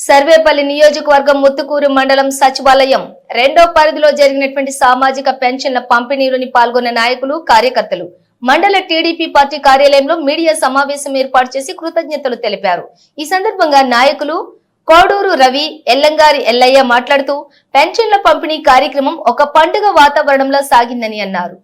సర్వేపల్లి నియోజకవర్గం ముత్తుకూరు మండలం సచివాలయం రెండో పరిధిలో జరిగినటువంటి సామాజిక పెన్షన్ల పంపిణీలోని పాల్గొన్న నాయకులు కార్యకర్తలు మండల టీడీపీ పార్టీ కార్యాలయంలో మీడియా సమావేశం ఏర్పాటు చేసి కృతజ్ఞతలు తెలిపారు. ఈ సందర్భంగా నాయకులు కోడూరు రవి, ఎల్లంగారి ఎల్లయ్య మాట్లాడుతూ పెన్షన్ల పంపిణీ కార్యక్రమం ఒక పండుగ వాతావరణంలో సాగిందని అన్నారు.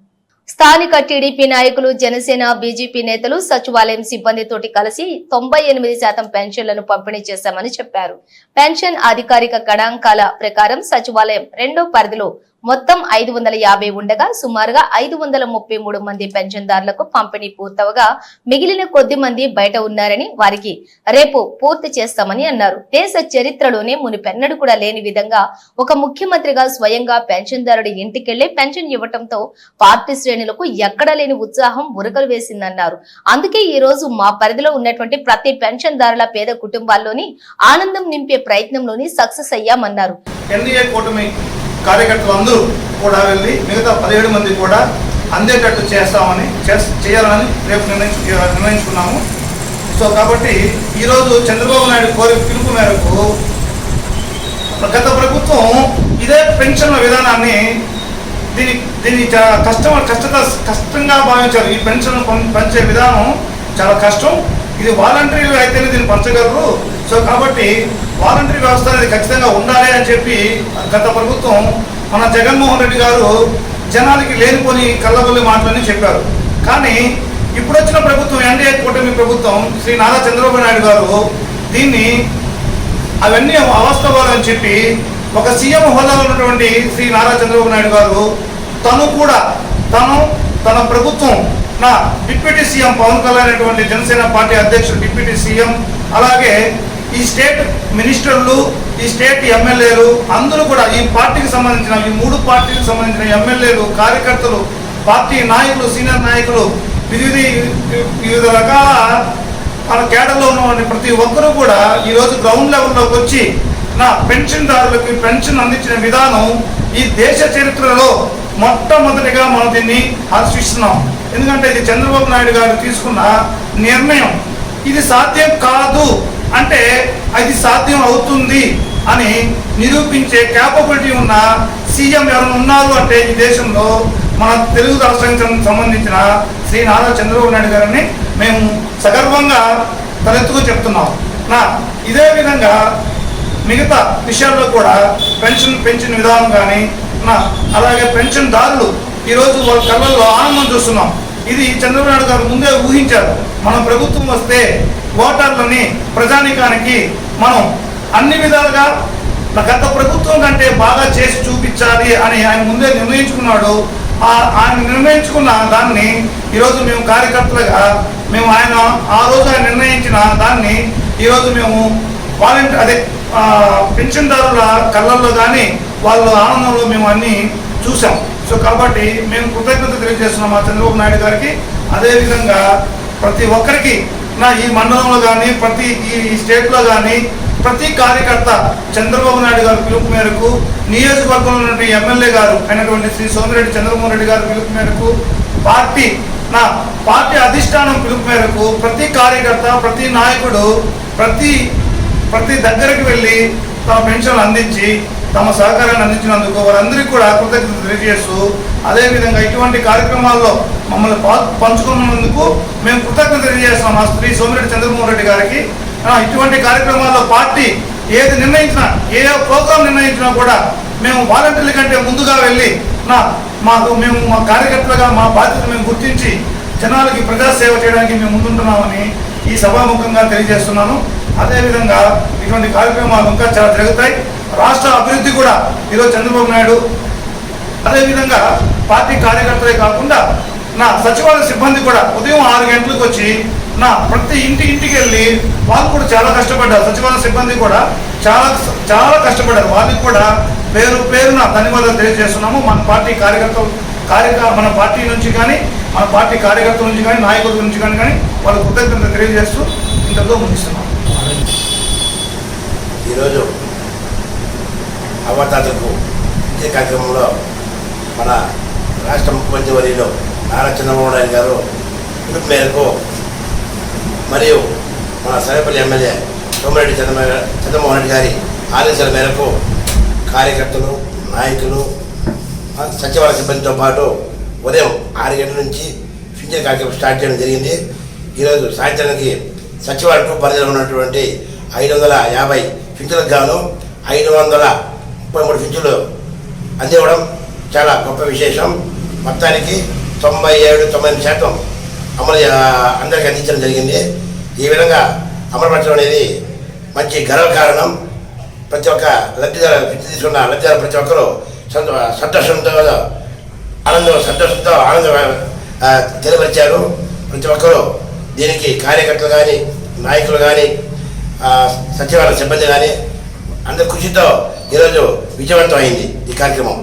స్థానిక టీడీపీ నాయకులు, జనసేన, బీజేపీ నేతలు సచివాలయం సిబ్బందితోటి కలిసి 98% పెన్షన్లను పంపిణీ చేశామని చెప్పారు. పెన్షన్ అధికారిక గణాంకాల ప్రకారం సచివాలయం రెండో పరిధిలో మొత్తం 550 ఉండగా సుమారుగా 533 మంది పెన్షన్దారులకు పంపిణీ పూర్తవగా మిగిలిన కొద్ది మంది బయట ఉన్నారని, వారికి రేపు పూర్తి చేస్తామని అన్నారు. దేశ చరిత్రలోనే మునిపెన్నడూ కూడా లేని విధంగా ఒక ముఖ్యమంత్రిగా స్వయంగా పెన్షన్దారుడి ఇంటికెళ్లి పెన్షన్ ఇవ్వటంతో పార్టీ శ్రేణులకు ఎక్కడా లేని ఉత్సాహం ఉరకలు వేసిందన్నారు. అందుకే ఈ రోజు మా పరిధిలో ఉన్నటువంటి ప్రతి పెన్షన్దారుల పేద కుటుంబాల్లోని ఆనందం నింపే ప్రయత్నంలోని సక్సెస్ అయ్యామన్నారు. కార్యకర్తలు అందరూ కూడా వెళ్ళి మిగతా 17 మంది కూడా అందేటట్టు చేయాలని రేపు నిర్ణయించుకున్నాము. సో కాబట్టి ఈరోజు చంద్రబాబు నాయుడు పిలుపు మేరకు గత ప్రభుత్వం ఇదే పెన్షన్ల విధానాన్ని దీన్ని కష్టంగా భావించారు. ఈ పెన్షన్ పంచే విధానం చాలా కష్టం, ఇది వాలంటీర్లు అయితేనే దీన్ని పంచగలరు. సో కాబట్టి వాలంటీర్ వ్యవస్థ అనేది ఖచ్చితంగా ఉండాలి అని చెప్పి గత ప్రభుత్వం మన జగన్మోహన్ రెడ్డి గారు జనాలకి లేనిపోని కళ్ళబొల్లి మాటలని చెప్పారు. కానీ ఇప్పుడు వచ్చిన ప్రభుత్వం, ఎన్డీఏ కూటమి ప్రభుత్వం, శ్రీ నారా చంద్రబాబు నాయుడు గారు దీన్ని అవన్నీ అవాస్తవాలని చెప్పి ఒక సీఎం హోదాలో ఉన్నటువంటి శ్రీ నారా చంద్రబాబు నాయుడు గారు తన ప్రభుత్వం నా డిప్యూటీ సీఎం పవన్ కళ్యాణ్ అనేటువంటి జనసేన పార్టీ అధ్యక్షుడు, డిప్యూటీ సీఎం, అలాగే ఈ స్టేట్ మినిస్టర్లు, ఈ స్టేట్ ఎమ్మెల్యేలు అందరూ కూడా ఈ పార్టీకి సంబంధించిన, ఈ 3 పార్టీలకు సంబంధించిన ఎమ్మెల్యేలు, కార్యకర్తలు, పార్టీ నాయకులు, సీనియర్ నాయకులు, వివిధ రకాల మన కేడర్లో ఉన్న ప్రతి ఒక్కరూ కూడా ఈరోజు గ్రౌండ్ లెవెల్లోకి వచ్చి నా పెన్షన్దారులకి పెన్షన్ అందించిన విధానం ఈ దేశ చరిత్రలో మొట్టమొదటిగా మనం దీన్ని హర్షిస్తున్నాం. ఎందుకంటే ఇది చంద్రబాబు నాయుడు గారు తీసుకున్న నిర్ణయం. ఇది సాధ్యం కాదు అంటే అది సాధ్యం అవుతుంది అని నిరూపించే క్యాపబిలిటీ ఉన్న సీఎం ఎవరైనా ఉన్నారు అంటే ఈ దేశంలో మన తెలుగు రాష్ట్రానికి సంబంధించిన శ్రీ నారా చంద్రబాబు నాయుడు గారిని మేము సగర్వంగా తలెత్తుకు చెప్తున్నాం. ఇదే విధంగా మిగతా విషయాల్లో కూడా పెన్షన్ విధానం కానీ అలాగే పెన్షన్దారులు ఈరోజు వాళ్ళ కళ్ళల్లో ఆనందం చూస్తున్నాం. ఇది చంద్రబాబు నాయుడు గారు ముందే ఊహించారు. మన ప్రభుత్వం వస్తే ఓటర్లని, ప్రజానికానికి మనం అన్ని విధాలుగా గత ప్రభుత్వం కంటే బాగా చేసి చూపించాలి అని ఆయన ముందే నిర్ణయించుకున్నాడు. ఆయన నిర్ణయించుకున్న దాన్ని ఈరోజు మేము కార్యకర్తలుగా ఆయన ఆ రోజు ఆయన నిర్ణయించిన దాన్ని ఈరోజు మేము పెన్షన్దారుల కళ్ళల్లో కానీ వాళ్ళ ఆనందంలో మేము అన్నీ చూసాం. సో కాబట్టి మేము కృతజ్ఞత తెలియజేస్తున్నాం మా చంద్రబాబు నాయుడు గారికి. అదేవిధంగా ప్రతి ఒక్కరికి ఈ మండలంలో కానీ, ప్రతి ఈ స్టేట్లో కానీ ప్రతి కార్యకర్త చంద్రబాబు నాయుడు గారు పిలుపు మేరకు, నియోజకవర్గంలో ఉన్నటువంటి ఎమ్మెల్యే గారు అయినటువంటి శ్రీ సోమిరెడ్డి చంద్రమోహన్ రెడ్డి గారు పిలుపు మేరకు, పార్టీ అధిష్టానం పిలుపు మేరకు ప్రతి కార్యకర్త, ప్రతి నాయకుడు ప్రతి దగ్గరికి వెళ్ళి తమ పెన్షన్లు అందించి తమ సహకారాన్ని అందించినందుకు వారందరికీ కూడా కృతజ్ఞతలు తెలియజేస్తూ, అదేవిధంగా ఇటువంటి కార్యక్రమాల్లో మమ్మల్ని పంచుకున్నందుకు మేము కృతజ్ఞత తెలియజేస్తున్నాం మా శ్రీ సోమిరెడ్డి చంద్రమోహన్ రెడ్డి గారికి. ఇటువంటి కార్యక్రమాల్లో పార్టీ ఏది నిర్ణయించినా, ఏ ప్రోగ్రాం నిర్ణయించినా కూడా మేము వాలంటీర్ల కంటే ముందుగా వెళ్ళి మా కార్యకర్తలుగా మా బాధ్యత మేము గుర్తించి జనాలకి ప్రజాసేవ చేయడానికి మేము ముందుంటున్నామని ఈ సభాముఖంగా తెలియజేస్తున్నాను. అదేవిధంగా ఇటువంటి కార్యక్రమాలు ఇంకా చాలా జరుగుతాయి. రాష్ట్ర అభివృద్ధి కూడా ఈరోజు చంద్రబాబు నాయుడు, అదేవిధంగా పార్టీ కార్యకర్తలే కాకుండా సచివాలయ సిబ్బంది కూడా ఉదయం 6 గంటలకు వచ్చి ప్రతి ఇంటికి వెళ్ళి వాళ్ళు కూడా చాలా కష్టపడ్డారు. సచివాలయ సిబ్బంది కూడా చాలా కష్టపడ్డారు. వాళ్ళకి కూడా పేరున ధన్యవాదాలు తెలియజేస్తున్నాము. మన పార్టీ మన పార్టీ నుంచి కానీ, మన పార్టీ కార్యకర్తల నుంచి కానీ, నాయకుల నుంచి కానీ వాళ్ళ కృతజ్ఞత తెలియజేస్తూ ఇంతలో ముగిస్తున్నాం. ఈరోజు అవ్వతాతకు ఈ కార్యక్రమంలో మన రాష్ట్ర ముఖ్యమంత్రి వర్యులు నారా చంద్రబాబు నాయుడు గారు పిలుపు మేరకు మరియు మన సర్వేపల్లి ఎమ్మెల్యే సోమిరెడ్డి చంద్రమోహన్ రెడ్డి గారి ఆదేశాల మేరకు కార్యకర్తలు, నాయకులు, సచివాలయ సిబ్బందితో పాటు ఉదయం 6 గంటల నుంచి పింఛన్ కార్యక్రమం స్టార్ట్ చేయడం జరిగింది. ఈరోజు సాయంత్రానికి సచివాలయం 2 పరిధిలో ఉన్నటువంటి 550 పింఛన్లకు గాను 533 పింఛన్లు అందివ్వడం చాలా గొప్ప విశేషం. మొత్తానికి 97-98% అమలు అందరికీ అందించడం జరిగింది. ఈ విధంగా అమలుపరచడం అనేది మంచి గర్వకారణం. ప్రతి ఒక్క లబ్ధిదారు పింఛన్ తీసుకున్న లబ్ధిదారు ప్రతి ఒక్కరూ సంతోషంతో తెలియపరిచారు. ప్రతి ఒక్కరూ దీనికి కార్యకర్తలు కానీ, నాయకులు కానీ, సచివాలయ సిబ్బంది కానీ అందరి కృషితో ఈరోజు విజయవంతం అయింది ఈ కార్యక్రమం.